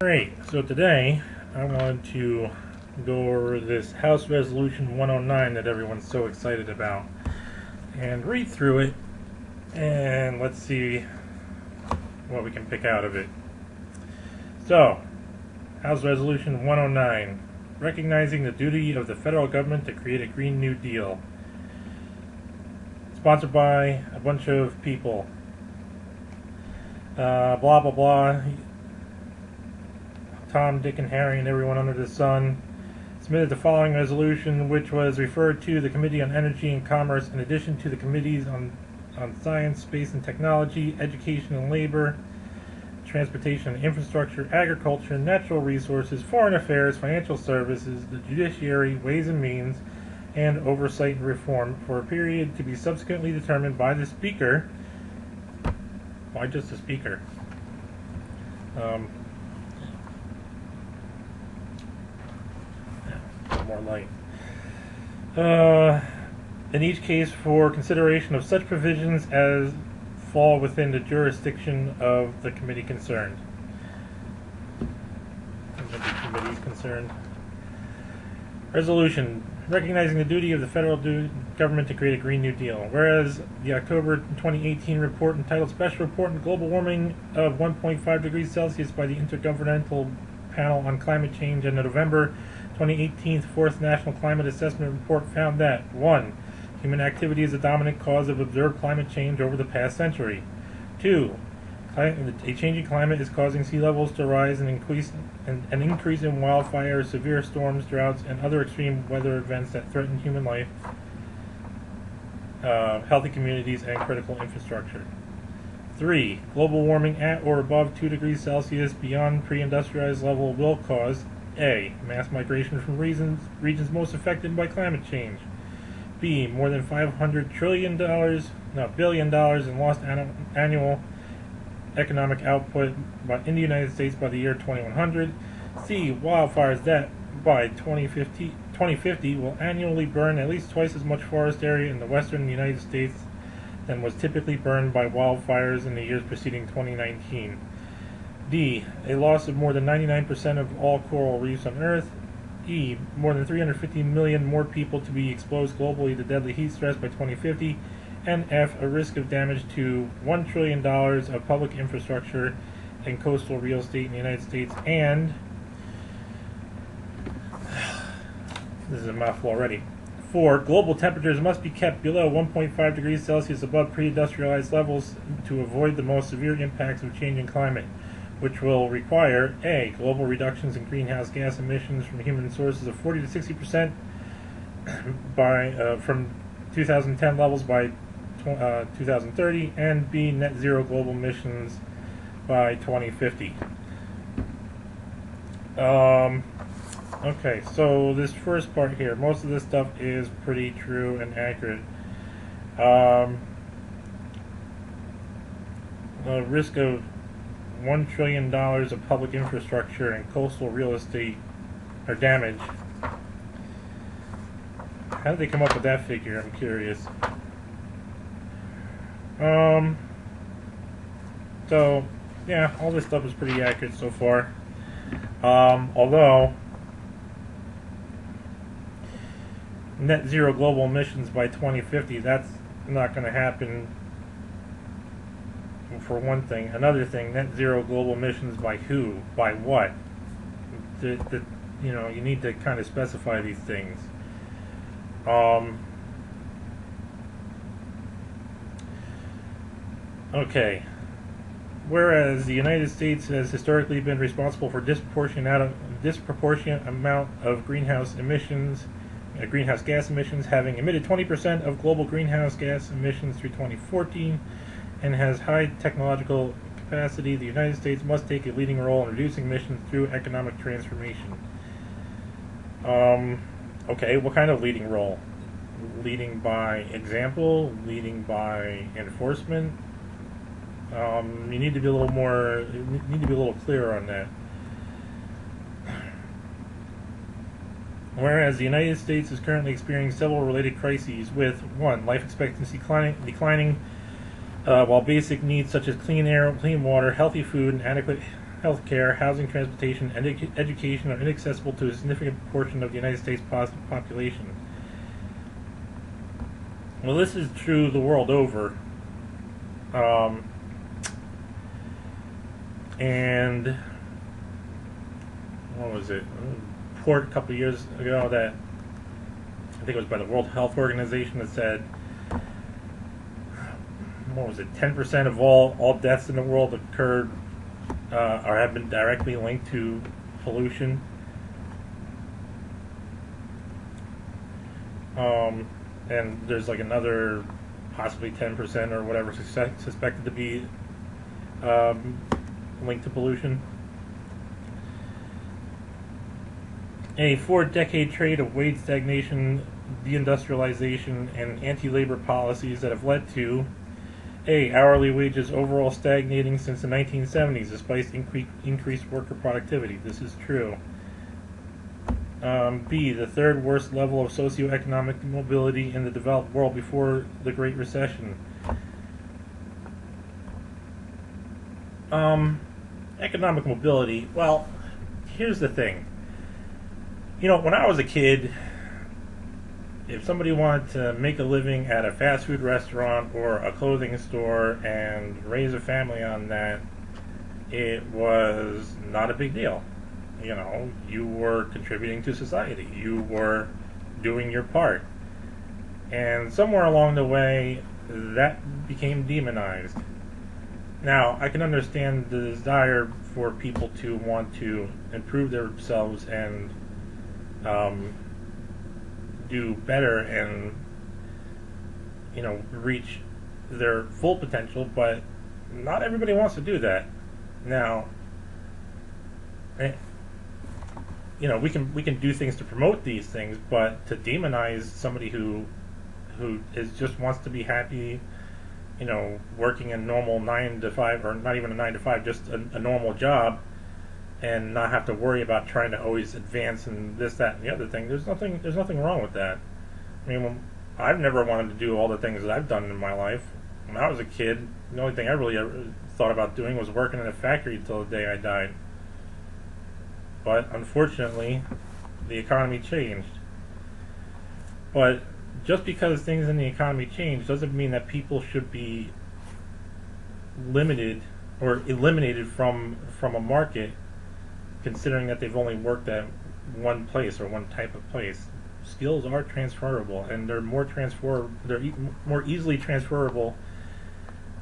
Alright, so today I wanted to go over this House Resolution 109 that everyone's so excited about and read through it and let's see what we can pick out of it. So, House Resolution 109, recognizing the duty of the federal government to create a Green New Deal. Sponsored by a bunch of people. Blah blah blah. Tom, Dick, and Harry, and everyone under the sun submitted the following resolution, which was referred to the Committee on Energy and Commerce in addition to the Committees on Science, Space and Technology, Education and Labor, Transportation and Infrastructure, Agriculture, Natural Resources, Foreign Affairs, Financial Services, the Judiciary, Ways and Means, and Oversight and Reform for a period to be subsequently determined by the Speaker. Why just the Speaker? More light. In each case, for consideration of such provisions as fall within the jurisdiction of the committee concerned. Resolution recognizing the duty of the federal government to create a Green New Deal. Whereas the October 2018 report entitled Special Report on Global Warming of 1.5 degrees Celsius by the Intergovernmental Panel on Climate Change and the November 2018 Fourth National Climate Assessment Report found that 1. Human activity is the dominant cause of observed climate change over the past century. 2. A changing climate is causing sea levels to rise and an increase in wildfires, severe storms, droughts, and other extreme weather events that threaten human life, healthy communities, and critical infrastructure. 3. Global warming at or above 2 degrees Celsius beyond pre-industrialized level will cause A. Mass migration from regions most affected by climate change. B. More than $500 billion in lost annual economic output in the United States by the year 2100. C. Wildfires that by 2050 will annually burn at least twice as much forest area in the western United States than was typically burned by wildfires in the years preceding 2019. D. A loss of more than 99% of all coral reefs on Earth. E. More than 350 million more people to be exposed globally to deadly heat stress by 2050. And F. A risk of damage to $1 trillion of public infrastructure and coastal real estate in the United States. And this is a mouthful already. 4. Global temperatures must be kept below 1.5 degrees Celsius above pre-industrialized levels to avoid the most severe impacts of changing climate, which will require A. Global reductions in greenhouse gas emissions from human sources of 40 to 60% from 2010 levels by 2030, and B. Net zero global emissions by 2050. Okay, so this first part here, most of this stuff is pretty true and accurate. The risk of $1 trillion of public infrastructure and coastal real estate are damaged. How did they come up with that figure? I'm curious. So, yeah, all this stuff is pretty accurate so far. Although, net zero global emissions by 2050, that's not going to happen. For one thing. Another thing, net zero global emissions by who? By what? You need to kind of specify these things. Okay. Whereas the United States has historically been responsible for disproportionate amount of greenhouse gas emissions, having emitted 20% of global greenhouse gas emissions through 2014, and has high technological capacity, the United States must take a leading role in reducing emissions through economic transformation. Okay, what kind of leading role? Leading by example? Leading by enforcement? You need to be a little more. You need to be a little clearer on that. Whereas the United States is currently experiencing several related crises, with 1. Life expectancy declining, while basic needs such as clean air, clean water, healthy food, and adequate healthcare, housing, transportation, and education are inaccessible to a significant proportion of the United States population. Well, this is true the world over. And what was it? A report a couple of years ago that I think it was by the World Health Organization that said, what was it? 10% of all deaths in the world occurred or have been directly linked to pollution. And there's like another possibly 10% or whatever suspected to be linked to pollution. A 4-decade trade of wage stagnation, deindustrialization, and anti-labor policies that have led to A. Hourly wages overall stagnating since the 1970s despite increased worker productivity. This is true. B. The third worst level of socioeconomic mobility in the developed world before the Great Recession. Economic mobility. Well, here's the thing. When I was a kid, if somebody wanted to make a living at a fast food restaurant or a clothing store and raise a family on that, it was not a big deal. You were contributing to society. You were doing your part. And somewhere along the way, that became demonized. Now, I can understand the desire for people to want to improve themselves and do better and reach their full potential, but not everybody wants to do that. Now, we can do things to promote these things, but to demonize somebody who just wants to be happy, working a normal 9 to 5, or not even a 9 to 5, just a normal job, and not have to worry about trying to always advance and this, that, and the other thing. There's nothing wrong with that. I've never wanted to do all the things that I've done in my life. When I was a kid, the only thing I really ever thought about doing was working in a factory until the day I died. But unfortunately, the economy changed. But just because things in the economy change doesn't mean that people should be limited or eliminated from a market, considering that they've only worked at one place or one type of place. Skills are transferable, and they're more more easily transferable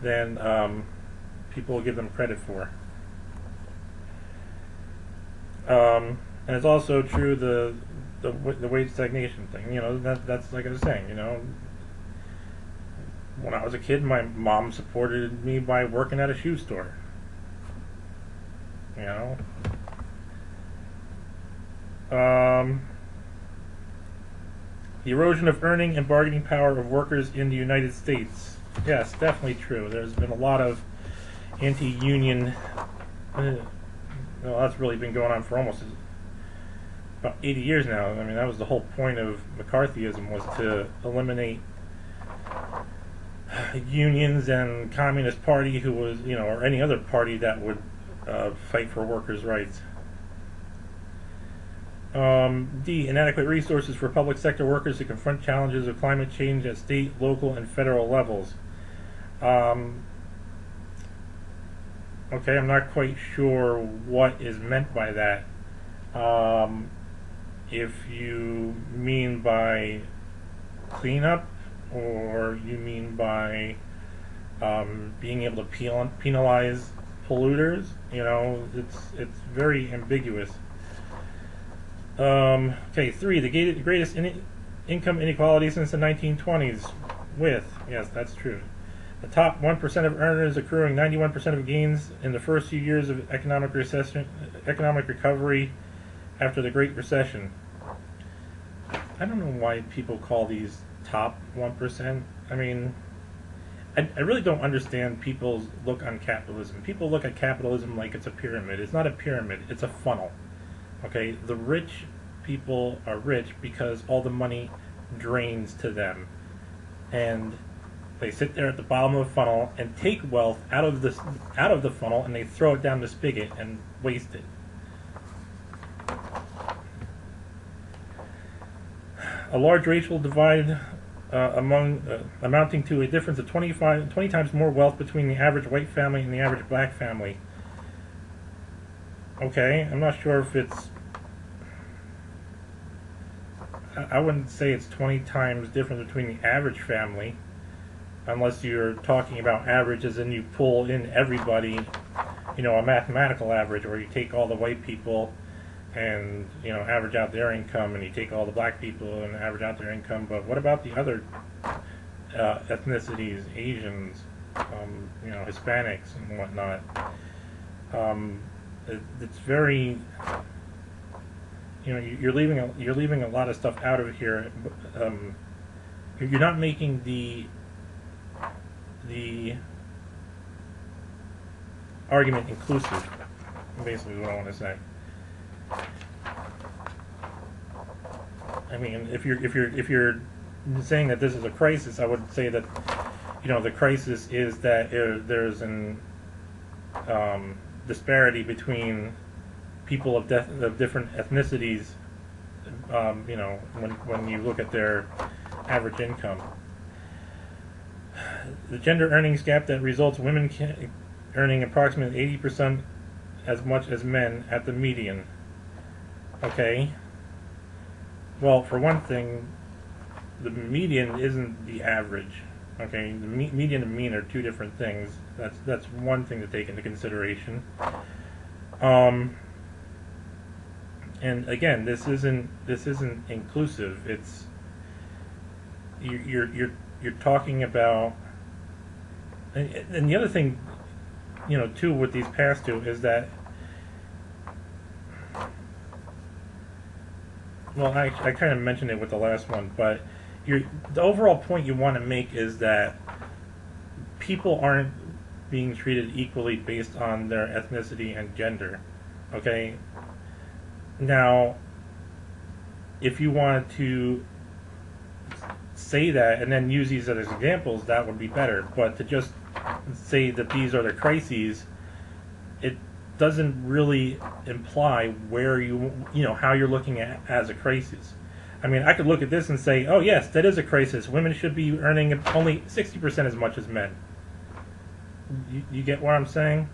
than people give them credit for. And it's also true the wage stagnation thing. That's like I was saying. When I was a kid, my mom supported me by working at a shoe store. The erosion of earning and bargaining power of workers in the United States. Yes, definitely true. There's been a lot of anti-union. That's really been going on for almost about 80 years now. That was the whole point of McCarthyism, was to eliminate unions and Communist Party, who was, or any other party that would fight for workers' rights. D. Inadequate resources for public sector workers to confront challenges of climate change at state, local, and federal levels. Okay, I'm not quite sure what is meant by that. If you mean by cleanup, or you mean by being able to penalize polluters, it's very ambiguous. Okay, 3. The greatest income inequality since the 1920s. Yes, that's true. The top 1% of earners accruing 91% of gains in the first few years of economic recovery after the Great Recession. I don't know why people call these top 1%. I really don't understand people's look on capitalism. People look at capitalism like it's a pyramid. It's not a pyramid, it's a funnel. Okay, the rich people are rich because all the money drains to them. And They sit there at the bottom of the funnel and take wealth out of the funnel, and they throw it down the spigot and waste it. A large racial divide amounting to a difference of 20 times more wealth between the average white family and the average black family. Okay, I'm not sure if it's... I wouldn't say it's 20 times different between the average family, unless you're talking about averages and you pull in everybody, a mathematical average, where you take all the white people and average out their income, and you take all the black people and average out their income. But what about the other ethnicities, Asians, Hispanics and whatnot? It's very, you're leaving a lot of stuff out of here. You're not making the argument inclusive. Basically, is what I want to say. I mean, if you're saying that this is a crisis, I would say that the crisis is that there's an disparity between people of different ethnicities. When you look at their average income, the gender earnings gap that results women earning approximately 80% as much as men at the median. Okay. Well, for one thing, the median isn't the average. Okay, the median and mean are two different things. That's one thing to take into consideration. And again, this isn't inclusive. It's you're talking about, and the other thing, too, with these past two is that, well, I kind of mentioned it with the last one, but the overall point you want to make is that people aren't being treated equally based on their ethnicity and gender. Okay? Now, if you wanted to say that and then use these as examples, that would be better. But to just say that these are the crises, it doesn't really imply where how you're looking at as a crisis. I mean, I could look at this and say, oh yes, that is a crisis. Women should be earning only 60% as much as men. You get what I'm saying?